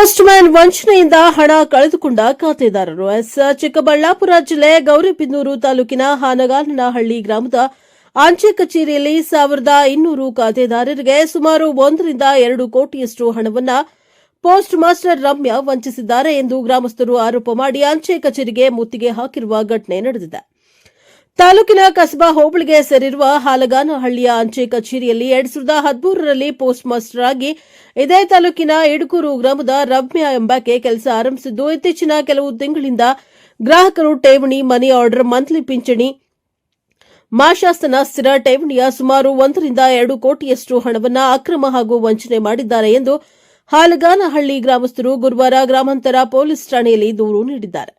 Post man ವಂಚನೆಯಿಂದ ಹಣ ಕಳೆದುಕೊಂಡ ಖಾತೆದಾರರು. ಚಿಕ್ಕಬಳ್ಳಾಪುರ ಜಿಲ್ಲೆ ಗೌರಿಬಿದನೂರು ತಾಲೂಕಿನ ಹಾನಗಾನಹಳ್ಳಿ ಗ್ರಾಮದ ಅಂಚೆ ಕಚೇರಿಯಲ್ಲಿ 1200 ಖಾತೆದಾರರಿಗೆ ಸುಮಾರು 1 ರಿಂದ 2 ಕೋಟಿಯಷ್ಟು ಹಣವನ್ನು ಪೋಸ್ಟ್ ಮಾಸ್ಟರ್ ರಮ್ಯಾ ವಂಚಿಸಿದ್ದಾರೆ ಎಂದು ಗ್ರಾಮಸ್ಥರು ಆರೋಪ ಮಾಡಿ ಅಂಚೆ ಕಚೇರಿಗೆ ಮುತ್ತಿಗೆ ಹಾಕಿರುವ ಘಟನೆ ನಡೆದಿದೆ. ತಾಲೂಕಿನ ಕಸಬಾ ಹೋಬಳಿಗೆ ಸೇರಿರುವ ಹಾಲಗಾನಹಳ್ಳಿಯ ಅಂಚೆ ಕಚೇರಿಯಲ್ಲಿ 2013ರಲ್ಲಿ ಪೋಸ್ಟ್ ಮಾಸ್ಟರ್ ಆಗಿ ಇದೇ ತಾಲೂಕಿನ ಇಡಕೂರು ಗ್ರಾಮದ ರಮ್ಯಾ ಎಂಬಾಕೆ ಕೆಲಸ ಆರಂಭಿಸಿದ್ದು, ಇತ್ತೀಚಿನ ಕೆಲವು ತಿಂಗಳಿಂದ ಗ್ರಾಹಕರು ಠೇವಣಿ, ಮನಿ ಆರ್ಡರ್, ಮಂತ್ಲಿ ಪಿಂಚಣಿ, ಮಾಶಾಸನ ಸ್ಥಿರ ಠೇವಣಿಯ ಸುಮಾರು 1 ರಿಂದ 2 ಕೋಟಿಯಷ್ಟು ಹಣವನ್ನು ಅಕ್ರಮ ಹಾಗೂ ವಂಚನೆ ಮಾಡಿದ್ದಾರೆ ಎಂದು ಹಾಲಗಾನಹಳ್ಳಿ ಗ್ರಾಮಸ್ಥರು ಗುರುವಾರ ಗ್ರಾಮಾಂತರ ಪೊಲೀಸ್ ಠಾಣೆಯಲ್ಲಿ ದೂರು ನೀಡಿದ್ದಾರೆ.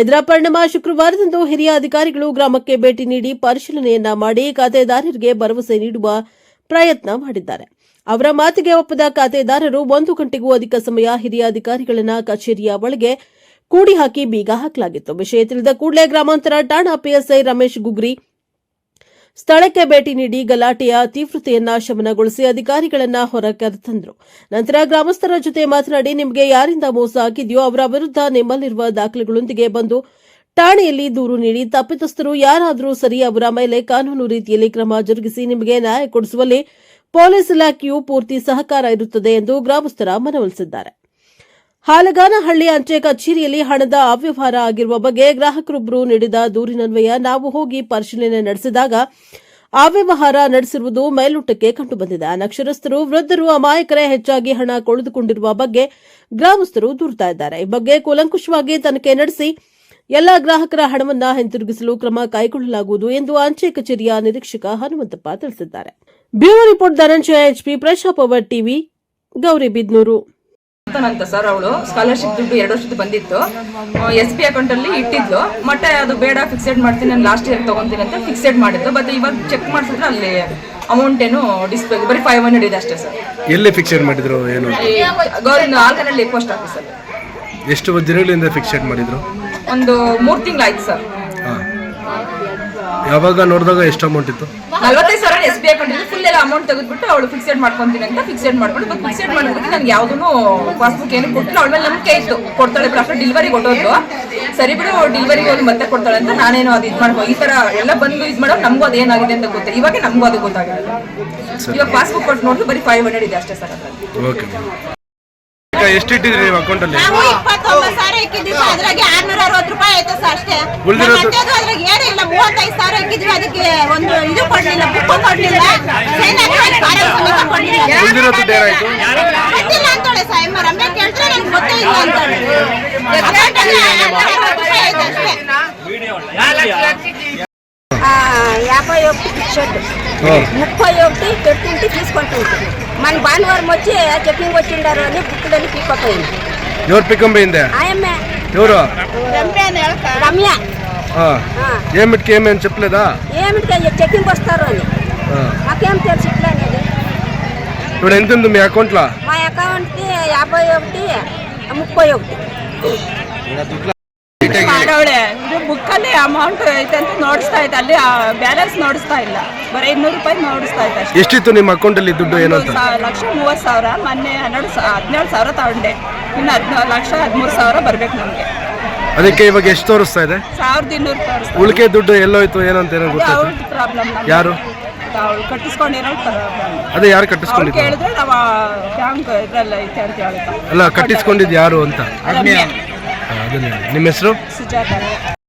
ಇದರ ಪರಿಣಾಮ ಶುಕ್ರವಾರದಂದು ಹಿರಿಯ ಅಧಿಕಾರಿಗಳು ಗ್ರಾಮಕ್ಕೆ ಭೇಟಿ ನೀಡಿ ಪರಿಶೀಲನೆಯನ್ನ ಮಾಡಿ ಖಾತೆದಾರರಿಗೆ ಭರವಸೆ ನೀಡುವ ಪ್ರಯತ್ನ ಮಾಡಿದ್ದಾರೆ. ಅವರ ಮಾತಿಗೆ ಒಪ್ಪದ ಖಾತೆದಾರರು 1 ಗಂಟೆಗೂ ಅಧಿಕ ಸಮಯ ಹಿರಿಯ ಅಧಿಕಾರಿಗಳನ್ನ ಕಚೇರಿಯ ಒಳಗೆ ಕೂಡಿ ಹಾಕಿ ಬೀಗ ಹಾಕಲಾಗಿತ್ತು. ವಿಷಯ ತಿಳಿದ ಕೂಡಲೇ ಗ್ರಾಮಾಂತರ ಠಾಣಾ ಪಿಎಸ್ಐ ರಮೇಶ್ ಗುಗ್ರಿ ಸ್ಥಳಕ್ಕೆ ಭೇಟಿ ನೀಡಿ ಗಲಾಟೆಯ ತೀವ್ರತೆಯನ್ನ ಶಮನಗೊಳಿಸಿ ಅಧಿಕಾರಿಗಳನ್ನ ಹೊರಕರೆತಂದರು. ನಂತರ ಗ್ರಾಮಸ್ಥರ ಜೊತೆ ಮಾತನಾಡಿ, ನಿಮಗೆ ಯಾರಿಂದ ಮೋಸ ಆಗಿದೆಯೋ ಅವರ ವಿರುದ್ಧ ನಿಮ್ಮಲ್ಲಿರುವ ದಾಖಲೆಗಳೊಂದಿಗೆ ಬಂದು ಠಾಣೆಯಲ್ಲಿ ದೂರು ನೀಡಿ, ತಪ್ಪಿತಸ್ಥರು ಯಾರಾದರೂ ಸರಿ, ಅವರ ಮೇಲೆ ಕಾನೂನು ರೀತಿಯಲ್ಲಿ ಕ್ರಮ ಜರುಗಿಸಿ ನಿಮಗೆ ನ್ಯಾಯ ಕೊಡಿಸುವಲ್ಲಿ ಪೊಲೀಸ್ ಇಲಾಖೆಯು ಪೂರ್ತಿ ಸಹಕಾರ ಇರುತ್ತದೆ ಎಂದು ಗ್ರಾಮಸ್ಥರ ಮನವೊಲಿಸಿದ್ದಾರೆ. ಹಾಲಗಾನಹಳ್ಳಿ ಅಂಚೆ ಕಚೇರಿಯಲ್ಲಿ ಹಣದ ಅವ್ಯವಹಾರ ಆಗಿರುವ ಬಗ್ಗೆ ಗ್ರಾಹಕರೊಬ್ಬರು ನೀಡಿದ ದೂರಿನನ್ವಯ ನಾವು ಹೋಗಿ ಪರಿಶೀಲನೆ ನಡೆಸಿದಾಗ ಅವ್ಯವಹಾರ ನಡೆಸಿರುವುದು ಮೇಲ್ನೋಟಕ್ಕೆ ಕಂಡುಬಂದಿದೆ. ಅನಕ್ಷರಸ್ಥರು, ವೃದ್ಧರು, ಅಮಾಯಕರೇ ಹೆಚ್ಚಾಗಿ ಹಣ ಕಳೆದುಕೊಂಡಿರುವ ಬಗ್ಗೆ ಗ್ರಾಮಸ್ಥರು ದೂರುತ್ತಾ ಇದ್ದಾರೆ. ಈ ಬಗ್ಗೆ ಕೂಲಂಕುಷವಾಗಿ ತನಿಖೆ ನಡೆಸಿ ಎಲ್ಲಾ ಗ್ರಾಹಕರ ಹಣವನ್ನು ಹಿಂತಿರುಗಿಸಲು ಕ್ರಮ ಕೈಗೊಳ್ಳಲಾಗುವುದು ಎಂದು ಅಂಚೆ ಕಚೇರಿಯ ನಿರೀಕ್ಷಕ ಹನುಮಂತಪ್ಪ ತಿಳಿಸಿದ್ದಾರೆ. Bureau report Dhananjaya HP, Praja power TV, Gauribidanur. ಅಂತ ಸರ್, ಅವಳು ಸ್ಕಾಲರ್ಶಿಪ್ ದುಡ್ಡು 2 ವರ್ಷದ ಬಂದಿತ್ತು, SB ಅಕೌಂಟ್ ಅಲ್ಲಿ ಇಟ್ಟಿದ್ಲು. ಮತ್ತೆ ಅದು ಬೇಡ, ಫಿಕ್ಸೆಡ್ ಮಾಡ್ತೀನಿ, ನಾನು ಲಾಸ್ಟ್ ಇಯರ್ ತಗೊಂತೀನಿ ಅಂತ ಫಿಕ್ಸೆಡ್ ಮಾಡಿದ್ದು. ಬಟ್ ಇವಾಗ ಚೆಕ್ ಮಾಡಿಸಿದ್ರೆ ಅಲ್ಲಿ ಅಮೌಂಟ್ ಏನು ಡಿಸ್ಪ್ಲೇ ಬರೀ 500 ಇದೆ ಅಷ್ಟೇ ಸರ್. ಎಲ್ಲಿ ಫಿಕ್ಸೆಡ್ ಮಾಡಿದ್ರು? ಏನು ಆಲ್ಕನಲ್ಲಿ ಪೋಸ್ಟ್ ಆಫೀಸ್ ಅಲ್ಲಿ. ಎಷ್ಟು ದಿನಗಳಿಂದ ಫಿಕ್ಸೆಡ್ ಮಾಡಿದ್ರು? ಒಂದು 3 ತಿಂಗಳಾಯ್ತು ಸರ್. ಯಾವಾಗ ನೋಡಿದಾಗ ಎಷ್ಟು ಅಮೌಂಟ್ ಇತ್ತು? 45,000 SB ಅಕೌಂಟ್ ಇದ್ದು ಫುಲ್ ಎಲ್ಲ ಅಮೌಂಟ್ ತೆಗೆದ್ಬಿಟ್ಟು ಅವಳು ಫಿಕ್ಸೆಡ್ ಮಾಡ್ಕೊಂತೀನಿ ಅಂತ ಫಿಕ್ಸೆಡ್ ಮಾಡ್ಕೊಂಡು ಫಿಕ್ಸೆಡ್ ಮಾಡೋದಕ್ಕೆ ನನಗೆ ಯಾವುದೂ ಪಾಸ್ಬುಕ್ ಏನು ಕೊಟ್ಟಿಲ್ಲ. ಅವಳ ಮೇಲೆ ನಂಬಿಕೆ ಇತ್ತು, ಕೊಡ್ತಾಳೆ ಬಿಡು, ಅಷ್ಟೇ ಡೆಲಿವರಿಗೆ ಕೊಟ್ಟೋದು ಸರಿ ಬಿಡು, ಡೆಲಿವರಿಗೆ ಹೋಗಿ ಮತ್ತೆ ಕೊಡ್ತಾಳೆ ಅಂತ ನಾನೇನು ಅದು ಇದು ಮಾಡ್ಕೊ, ಈ ತರ ಎಲ್ಲ ಬಂದು ಇದು ಮಾಡೋ ನಮಗೂ ಅದೇನಾಗಿದೆ ಅಂತ ಗೊತ್ತಿಲ್ಲ. ಇವಾಗ ನಮಗೂ ಅದು ಗೊತ್ತಾಗಿಲ್ಲ. ಇವಾಗ ಪಾಸ್ಬುಕ್ ಕೊಟ್ಟು ನೋಡಿದ್ರೆ ಬರೀ 500 ಇದೆ ಅಷ್ಟೇ ಸರ್. ಎಷ್ಟು ಇಟ್ಟಿದ್ರಿ ನೀವು ಅಕೌಂಟ್ ಅಲ್ಲಿ? ನಾವು 29,000 ಇಕ್ಕಿದ್ವಿ, ಅದ್ರಾಗೆ 660 ರೂಪಾಯಿ ಆಯ್ತು ಸರ್ ಅಷ್ಟೇ. ಅದ್ರಾಗೆ ಏನಿಲ್ಲ, 35,000 ಇಕ್ಕಿದ್ವಿ, ಅದಕ್ಕೆ ಒಂದು ಇದು ಕೊಡ್ಲಿಲ್ಲ, ಬುಕ್ ಕೊಡ್ಲಿಲ್ಲ, ಸೈನ್ ಹಾಕಿ ಕಾರ್ಯಕ್ರಮ ಕೊಡ್ಲಿಲ್ಲ. ಗೊತ್ತಿಲ್ಲ ಅಂತಾಳೆ ಸಾಯಮ್ಮ. ರಮ್ಯಾ ಕೇಳ್ತಾರೆ ನನ್ಗೆ ಗೊತ್ತೇ ಇಲ್ಲ ಅಂತಾಳೆ. ಅಕೌಂಟಲ್ಲಿ 660 ರೂಪಾಯಿ ಆಯ್ತು ಅಷ್ಟೇ. 51 ఫిక్స్డ్ 31 పెట్టింటి తీసుకుంటుంది. మన భానువారం వచ్చి చెకింగ్ వచ్చిండారు అని బుక్కులని పీక్కపోయింది. ఎవరు పిక్కంపోయింది? ఆయమ్మే. ఎవరు? రమ్య. ఏమిటికి ఏమని చెప్పలేదా? ఏమిటికి చెకింగ్ వస్తారు అని మాకేం తెలుసు ఇట్లా అనేది. ఇప్పుడు ఎంత ఉంది మీ అకౌంట్లో? మా అకౌంట్కి 51 31. ಮಾಡವಳೆ ಇದು ಬುಕ್ಕಲ್ಲಿ ಅಮೌಂಟ್ ಐತೆ ಅಂತ ನೋಡಿಸ್ತಾ ಇತ್ತು, ಅಲ್ಲಿ ಬ್ಯಾಲೆನ್ಸ್ ನೋಡಿಸ್ತಾ ಇಲ್ಲ, ಬರೀ 200 ರೂಪಾಯಿ ನೋಡಿಸ್ತಾ ಇತ್ತು ಅಷ್ಟೇ. ಎಷ್ಟಿತ್ತು ನಿಮ್ಮ ಅಕೌಂಟ್ ಅಲ್ಲಿ ದುಡ್ಡು? ಏನಂತ? 1,30,000. ಮೊನ್ನೆ 17,000 ತಗೊಂಡೆ, ಇನ್ನು 13,000 ಬರ್ಬೇಕು ನಮಗೆ. ಅದಕ್ಕೆ ಇವಾಗ ಎಷ್ಟು ತೋರಿಸ್ತಾ ಇದೆ? 1,200 ತೋರಿಸ್ತಾ. ಉಳಿಕೆ ದುಡ್ಡು ಎಲ್ಲೋಯ್ತು ಏನಂತ ಏನೋ ಗೊತ್ತಾಯ್ತು? ಪ್ರಾಬ್ಲಮ್. ಯಾರು ಅವಳು ಕಟ್ಟಿಸ್ಕೊಂಡಿರೋ ಪ್ರಾಬ್ಲಮ್. ಅದೇ ಯಾರು ಕಟ್ಟಿಸ್ಕೊಂಡಿದ್ದು? ಕೇಳಿದ್ರೆ ನಾವು ಬ್ಯಾಂಕ್ ಇದ್ರಲ್ಲ ಐತೆ ಅಂತ ಹೇಳ್ತಾ. ಅಲ್ಲ, ಕಟ್ಟಿಸ್ಕೊಂಡಿದ್ದು ಯಾರು ಅಂತ? ನಿಮ್ಮ ಹೆಸರು? ಸುಜಾತ.